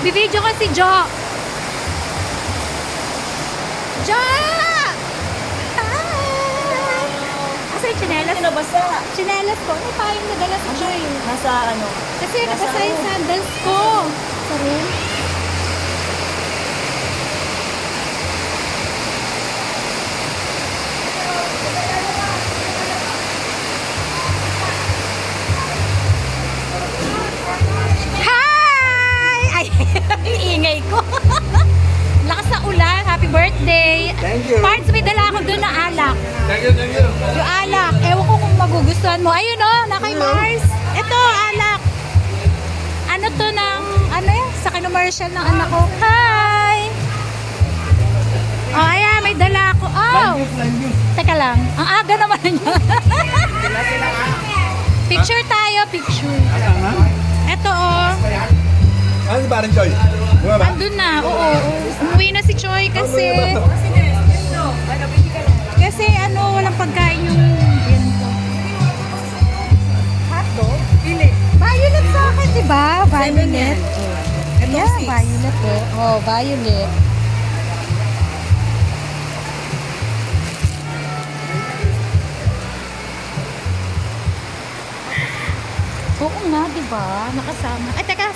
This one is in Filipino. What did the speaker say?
Nagbibideo ko si Jo. Jo! Hi! Asa yung chinelas? Ano basta? Chinelas ko. Ano pa yung nadala si Joy? Nasa ano? Kasi nabasa yung sandals ko. Sa room. Hi! Ay, ingay ko. Lakas na ulan. Happy birthday. Thank you. Parts, may dala ako doon na alak. Thank you, thank you. Yung alak. Ewan ko kung magugustuhan mo. Ayun o, na kay Mars. Ito, alak. Ano to ng, ano yan? Sa commercial ng anak ko. Hi! Oh, ayan, may dala ako. Oh! Teka lang. Ang aga naman niya. Picture tayo, picture. Ito oh. Ano si Parang Choy? Bumaba? Andun na. Oo. Umuwi na si Choi kasi walang pagkain yung yan ko. Hotdog? Pili. Violet sa akin, di ba? Violet. Yeah, violet eh. Oh, violet. Oo nga, di ba? Nakasama. Ay, teka,